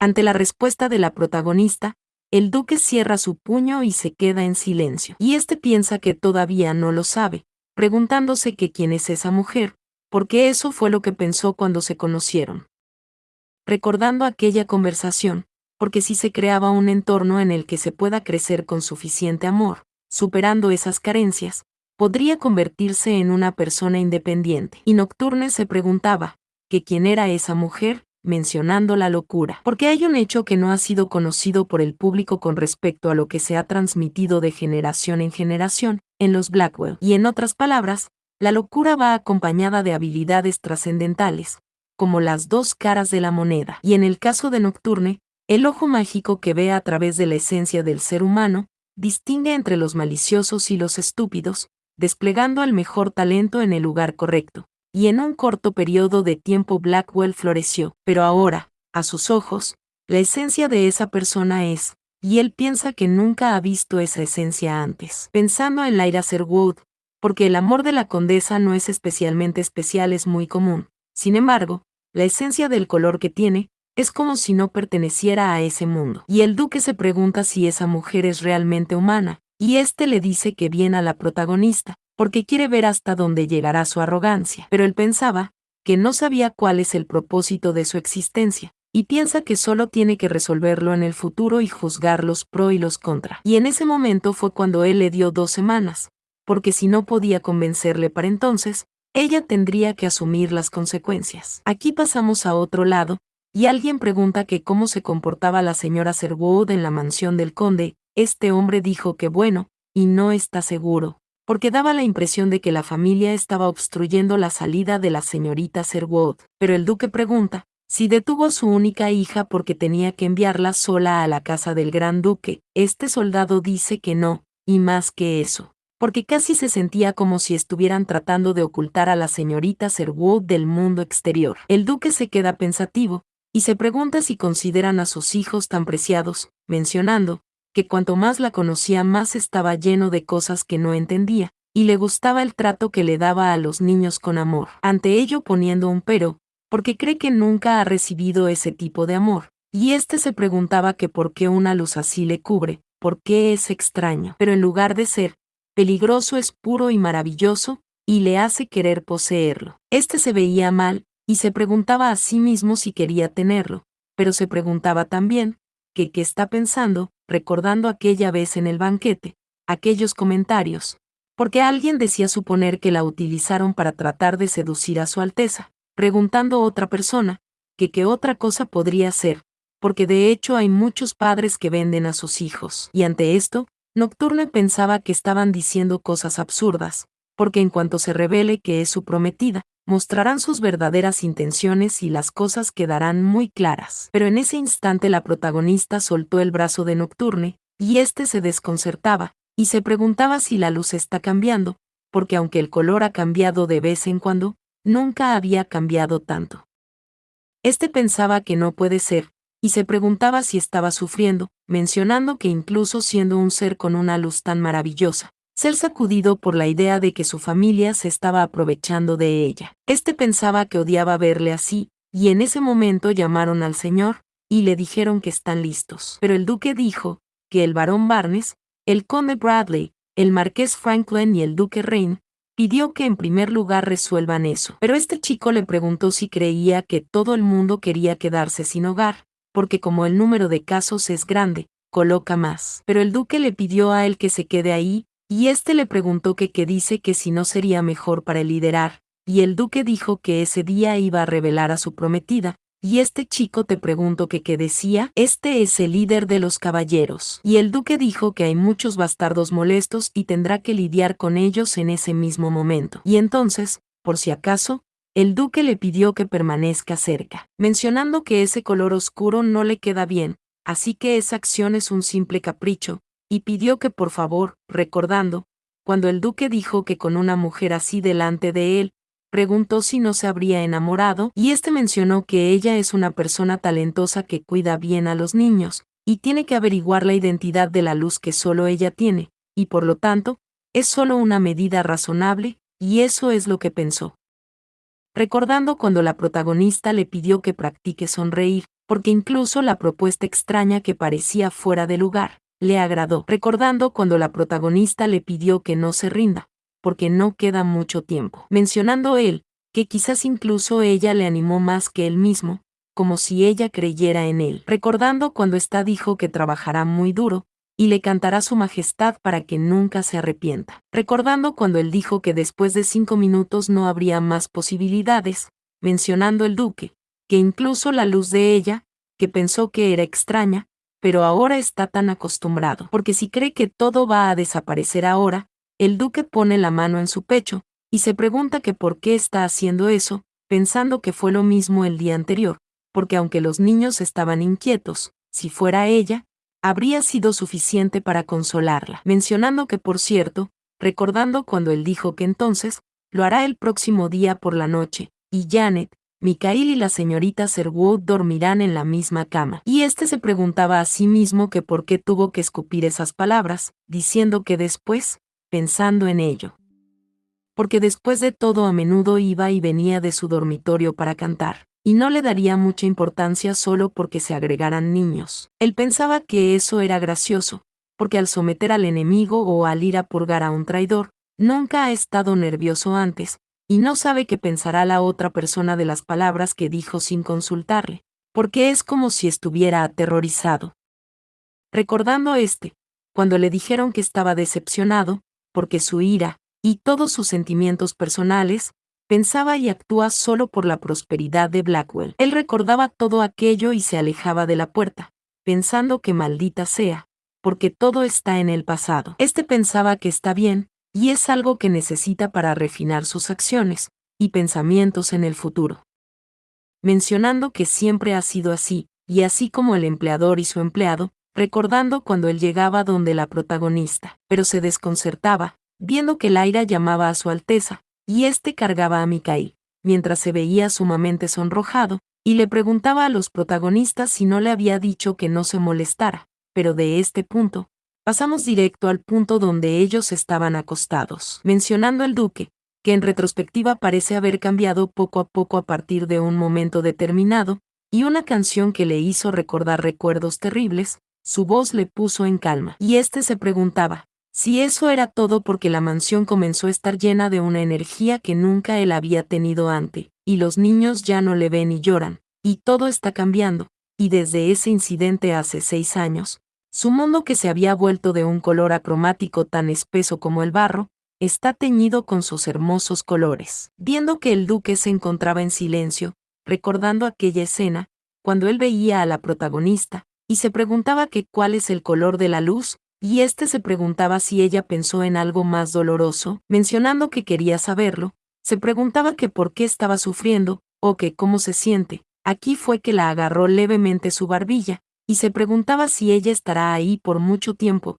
Ante la respuesta de la protagonista, el duque cierra su puño y se queda en silencio. Y este piensa que todavía no lo sabe, preguntándose que quién es esa mujer, porque eso fue lo que pensó cuando se conocieron. Recordando aquella conversación, porque si se creaba un entorno en el que se pueda crecer con suficiente amor, superando esas carencias, podría convertirse en una persona independiente. Y Nocturne se preguntaba, que quién era esa mujer, mencionando la locura. Porque hay un hecho que no ha sido conocido por el público con respecto a lo que se ha transmitido de generación en generación, en los Blackwell. Y en otras palabras, la locura va acompañada de habilidades trascendentales, como las dos caras de la moneda. Y en el caso de Nocturne, el ojo mágico que ve a través de la esencia del ser humano, distingue entre los maliciosos y los estúpidos, desplegando el mejor talento en el lugar correcto. Y en un corto periodo de tiempo Blackwell floreció, pero ahora, a sus ojos, la esencia de esa persona es, y él piensa que nunca ha visto esa esencia antes. Pensando en Lyra Sherwood, porque el amor de la condesa no es especialmente especial, es muy común. Sin embargo, la esencia del color que tiene, es como si no perteneciera a ese mundo. Y el duque se pregunta si esa mujer es realmente humana, y este le dice que viene a la protagonista, porque quiere ver hasta dónde llegará su arrogancia. Pero él pensaba que no sabía cuál es el propósito de su existencia, y piensa que solo tiene que resolverlo en el futuro y juzgar los pro y los contra. Y en ese momento fue cuando él le dio 2 semanas, porque si no podía convencerle para entonces, ella tendría que asumir las consecuencias. Aquí pasamos a otro lado, y alguien pregunta que cómo se comportaba la señora Sherwood en la mansión del conde. Este hombre dijo que bueno, y no está seguro, porque daba la impresión de que la familia estaba obstruyendo la salida de la señorita Sherwood. Pero el duque pregunta si detuvo a su única hija porque tenía que enviarla sola a la casa del gran duque. Este soldado dice que no, y más que eso, porque casi se sentía como si estuvieran tratando de ocultar a la señorita Sherwood del mundo exterior. El duque se queda pensativo, y se pregunta si consideran a sus hijos tan preciados, mencionando que cuanto más la conocía más estaba lleno de cosas que no entendía, y le gustaba el trato que le daba a los niños con amor. Ante ello poniendo un pero, porque cree que nunca ha recibido ese tipo de amor, y este se preguntaba que por qué una luz así le cubre, por qué es extraño, pero en lugar de ser peligroso es puro y maravilloso, y le hace querer poseerlo. Este se veía mal, y se preguntaba a sí mismo si quería tenerlo, pero se preguntaba también, que qué está pensando, recordando aquella vez en el banquete, aquellos comentarios, porque alguien decía suponer que la utilizaron para tratar de seducir a su Alteza, preguntando otra persona, que qué otra cosa podría ser, porque de hecho hay muchos padres que venden a sus hijos. Y ante esto, Nocturne pensaba que estaban diciendo cosas absurdas, porque en cuanto se revele que es su prometida, mostrarán sus verdaderas intenciones y las cosas quedarán muy claras. Pero en ese instante la protagonista soltó el brazo de Nocturne, y este se desconcertaba, y se preguntaba si la luz está cambiando, porque aunque el color ha cambiado de vez en cuando, nunca había cambiado tanto. Este pensaba que no puede ser, y se preguntaba si estaba sufriendo, mencionando que incluso siendo un ser con una luz tan maravillosa, ser sacudido por la idea de que su familia se estaba aprovechando de ella. Este pensaba que odiaba verle así, y en ese momento llamaron al señor, y le dijeron que están listos. Pero el duque dijo que el barón Barnes, el conde Bradley, el marqués Franklin y el duque Rain, pidió que en primer lugar resuelvan eso. Pero este chico le preguntó si creía que todo el mundo quería quedarse sin hogar, porque como el número de casos es grande, coloca más. Pero el duque le pidió a él que se quede ahí, y este le preguntó que qué dice que si no sería mejor para él liderar, y el duque dijo que ese día iba a revelar a su prometida. Y este chico te preguntó que qué decía, este es el líder de los caballeros. Y el duque dijo que hay muchos bastardos molestos y tendrá que lidiar con ellos en ese mismo momento. Y entonces, por si acaso, el duque le pidió que permanezca cerca, mencionando que ese color oscuro no le queda bien, así que esa acción es un simple capricho, y pidió que por favor, recordando, cuando el duque dijo que con una mujer así delante de él, preguntó si no se habría enamorado, y este mencionó que ella es una persona talentosa que cuida bien a los niños, y tiene que averiguar la identidad de la luz que solo ella tiene, y por lo tanto, es solo una medida razonable, y eso es lo que pensó. Recordando cuando la protagonista le pidió que practique sonreír, porque incluso la propuesta extraña que parecía fuera de lugar, le agradó, recordando cuando la protagonista le pidió que no se rinda, porque no queda mucho tiempo, mencionando él, que quizás incluso ella le animó más que él mismo, como si ella creyera en él, recordando cuando ésta dijo que trabajará muy duro, y le cantará su majestad para que nunca se arrepienta, recordando cuando él dijo que después de 5 minutos no habría más posibilidades, mencionando el duque, que incluso la luz de ella, que pensó que era extraña, pero ahora está tan acostumbrado, porque si cree que todo va a desaparecer ahora, el duque pone la mano en su pecho, y se pregunta que por qué está haciendo eso, pensando que fue lo mismo el día anterior, porque aunque los niños estaban inquietos, si fuera ella, habría sido suficiente para consolarla, mencionando que por cierto, recordando cuando él dijo que entonces, lo hará el próximo día por la noche, y Janet, Mikhail y la señorita Sherwood dormirán en la misma cama. Y se preguntaba a sí mismo que por qué tuvo que escupir esas palabras, diciendo que después, pensando en ello. Porque después de todo a menudo iba y venía de su dormitorio para cantar, y no le daría mucha importancia solo porque se agregaran niños. Él pensaba que eso era gracioso, porque al someter al enemigo o al ir a purgar a un traidor, nunca ha estado nervioso antes, y no sabe qué pensará la otra persona de las palabras que dijo sin consultarle, porque es como si estuviera aterrorizado. Recordando cuando le dijeron que estaba decepcionado, porque su ira, y todos sus sentimientos personales, pensaba y actúa solo por la prosperidad de Blackwell. Él recordaba todo aquello y se alejaba de la puerta, pensando que maldita sea, porque todo está en el pasado. Pensaba que está bien, y es algo que necesita para refinar sus acciones y pensamientos en el futuro. Mencionando que siempre ha sido así, y así como el empleador y su empleado, recordando cuando él llegaba donde la protagonista, pero se desconcertaba, viendo que Lyra llamaba a su Alteza, y cargaba a Mikhail, mientras se veía sumamente sonrojado, y le preguntaba a los protagonistas si no le había dicho que no se molestara, pero de este punto, pasamos directo al punto donde ellos estaban acostados, mencionando el duque, que en retrospectiva parece haber cambiado poco a poco a partir de un momento determinado, y una canción que le hizo recordar recuerdos terribles, su voz le puso en calma. Y se preguntaba si eso era todo porque la mansión comenzó a estar llena de una energía que nunca él había tenido antes, y los niños ya no le ven y lloran, y todo está cambiando, y desde ese incidente hace 6 años, su mundo que se había vuelto de un color acromático tan espeso como el barro, está teñido con sus hermosos colores. Viendo que el duque se encontraba en silencio, recordando aquella escena, cuando él veía a la protagonista, y se preguntaba que cuál es el color de la luz, y se preguntaba si ella pensó en algo más doloroso, mencionando que quería saberlo, se preguntaba que por qué estaba sufriendo, o que cómo se siente. Aquí fue que la agarró levemente su barbilla, y se preguntaba si ella estará ahí por mucho tiempo.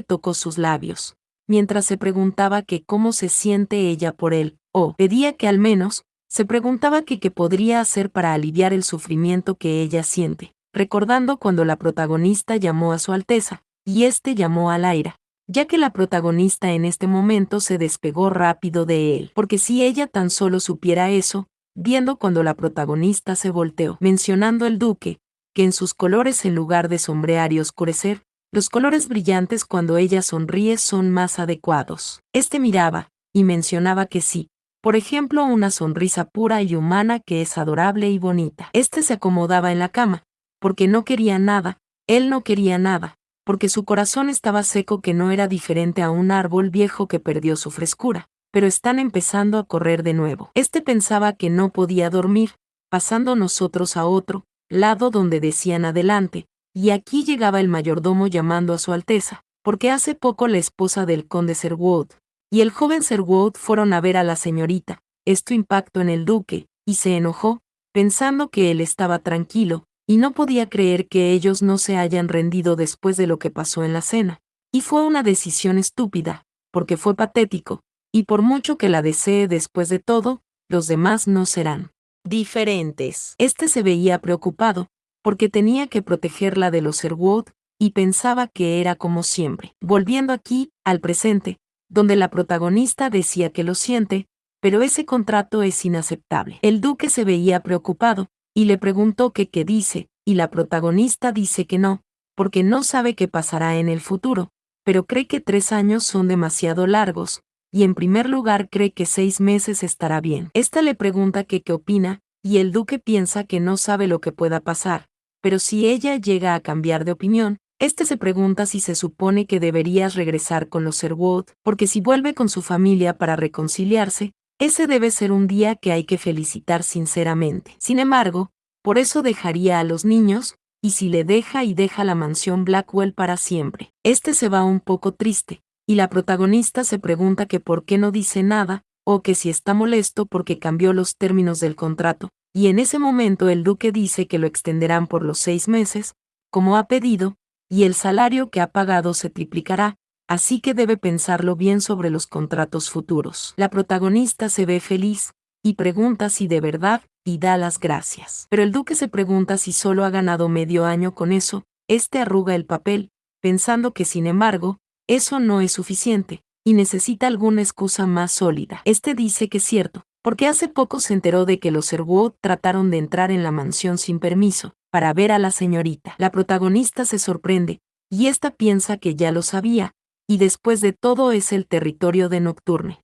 Tocó sus labios, mientras se preguntaba que cómo se siente ella por él, o pedía que al menos, se preguntaba que qué podría hacer para aliviar el sufrimiento que ella siente, recordando cuando la protagonista llamó a su Alteza, y llamó a Lyra, ya que la protagonista en este momento se despegó rápido de él, porque si ella tan solo supiera eso, viendo cuando la protagonista se volteó, mencionando el duque, que en sus colores en lugar de sombrear y oscurecer, los colores brillantes cuando ella sonríe son más adecuados. Miraba, y mencionaba que sí, por ejemplo una sonrisa pura y humana que es adorable y bonita. Se acomodaba en la cama, porque no quería nada, él no quería nada, porque su corazón estaba seco que no era diferente a un árbol viejo que perdió su frescura, pero están empezando a correr de nuevo. Pensaba que no podía dormir, pasando nosotros a otro lado donde decían adelante, y aquí llegaba el mayordomo llamando a su Alteza, porque hace poco la esposa del conde Sherwood y el joven Sherwood fueron a ver a la señorita. Esto impactó en el duque, y se enojó, pensando que él estaba tranquilo, y no podía creer que ellos no se hayan rendido después de lo que pasó en la cena. Y fue una decisión estúpida, porque fue patético, y por mucho que la desee después de todo, los demás no serán diferentes. Se veía preocupado, porque tenía que protegerla de los Sherwood, y pensaba que era como siempre. Volviendo aquí, al presente, donde la protagonista decía que lo siente, pero ese contrato es inaceptable. El duque se veía preocupado, y le preguntó que qué dice, y la protagonista dice que no, porque no sabe qué pasará en el futuro, pero cree que 3 años son demasiado largos, y en primer lugar cree que 6 meses estará bien. Esta le pregunta que qué opina, y el duque piensa que no sabe lo que pueda pasar, pero si ella llega a cambiar de opinión, este se pregunta si se supone que deberías regresar con los Sherwood, porque si vuelve con su familia para reconciliarse, ese debe ser un día que hay que felicitar sinceramente. Sin embargo, por eso dejaría a los niños, y si le deja y deja la mansión Blackwell para siempre. Este se va un poco triste, y la protagonista se pregunta que por qué no dice nada, o que si está molesto porque cambió los términos del contrato, y en ese momento el duque dice que lo extenderán por los 6 meses, como ha pedido, y el salario que ha pagado se triplicará, así que debe pensarlo bien sobre los contratos futuros. La protagonista se ve feliz, y pregunta si de verdad, y da las gracias. Pero el duque se pregunta si solo ha ganado medio año con eso, este arruga el papel, pensando que sin embargo, eso no es suficiente, y necesita alguna excusa más sólida. Este dice que es cierto, porque hace poco se enteró de que los Sherwood trataron de entrar en la mansión sin permiso, para ver a la señorita. La protagonista se sorprende, y esta piensa que ya lo sabía, y después de todo es el territorio de Nocturne.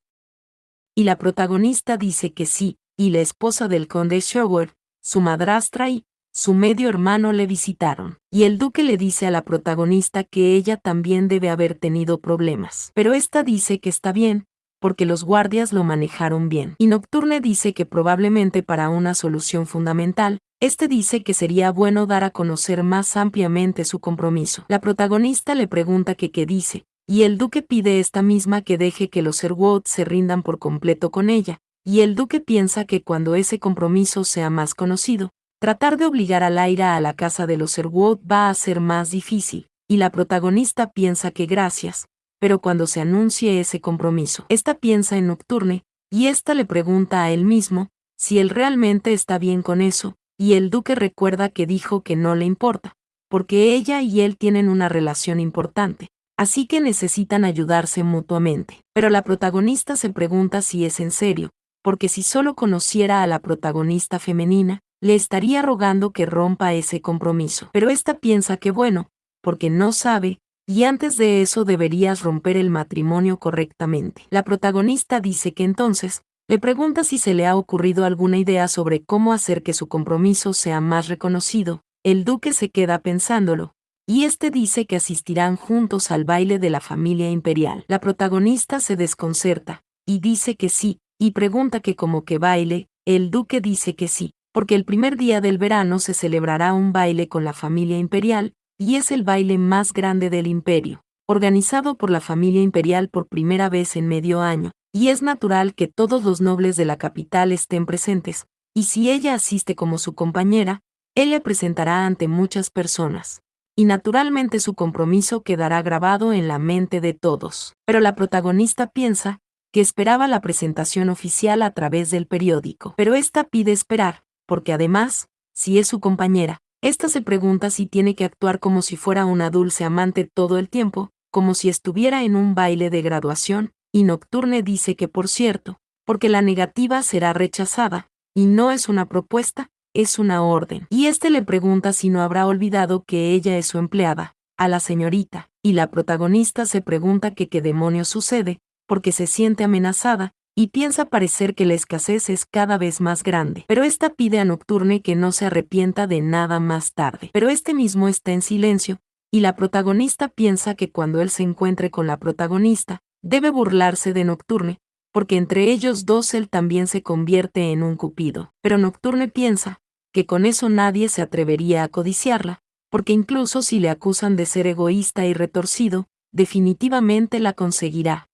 Y la protagonista dice que sí, y la esposa del conde Sherwood, su madrastra y su medio hermano le visitaron. Y el duque le dice a la protagonista que ella también debe haber tenido problemas. Pero esta dice que está bien, porque los guardias lo manejaron bien. Y Nocturne dice que probablemente para una solución fundamental, este dice que sería bueno dar a conocer más ampliamente su compromiso. La protagonista le pregunta que qué dice, y el duque pide esta misma que deje que los Sherwood se rindan por completo con ella, y el duque piensa que cuando ese compromiso sea más conocido, tratar de obligar a Lyra a la casa de los Sherwood va a ser más difícil, y la protagonista piensa que gracias, pero cuando se anuncie ese compromiso, esta piensa en Nocturne, y esta le pregunta a él mismo, si él realmente está bien con eso, y el duque recuerda que dijo que no le importa, porque ella y él tienen una relación importante, así que necesitan ayudarse mutuamente. Pero la protagonista se pregunta si es en serio, porque si solo conociera a la protagonista femenina, le estaría rogando que rompa ese compromiso. Pero esta piensa que bueno, porque no sabe, y antes de eso deberías romper el matrimonio correctamente. La protagonista dice que entonces, le pregunta si se le ha ocurrido alguna idea sobre cómo hacer que su compromiso sea más reconocido. El duque se queda pensándolo, y este dice que asistirán juntos al baile de la familia imperial. La protagonista se desconcerta, y dice que sí, y pregunta que como que baile, el duque dice que sí, porque el primer día del verano se celebrará un baile con la familia imperial, y es el baile más grande del imperio, organizado por la familia imperial por primera vez en medio año, y es natural que todos los nobles de la capital estén presentes, y si ella asiste como su compañera, él le presentará ante muchas personas. Y naturalmente su compromiso quedará grabado en la mente de todos. Pero la protagonista piensa que esperaba la presentación oficial a través del periódico. Pero esta pide esperar, porque además, si es su compañera, esta se pregunta si tiene que actuar como si fuera una dulce amante todo el tiempo, como si estuviera en un baile de graduación, y Nocturne dice que por cierto, porque la negativa será rechazada, y no es una propuesta, es una orden. Y este le pregunta si no habrá olvidado que ella es su empleada, a la señorita, y la protagonista se pregunta que qué demonios sucede, porque se siente amenazada, y piensa parecer que la escasez es cada vez más grande. Pero esta pide a Nocturne que no se arrepienta de nada más tarde. Pero este mismo está en silencio, y la protagonista piensa que cuando él se encuentre con la protagonista, debe burlarse de Nocturne, porque entre ellos dos él también se convierte en un cupido. Pero Nocturne piensa que con eso nadie se atrevería a codiciarla, porque incluso si le acusan de ser egoísta y retorcido, definitivamente la conseguirá.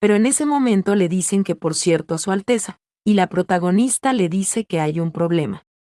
Pero en ese momento le dicen que por cierto a su Alteza, y la protagonista le dice que hay un problema.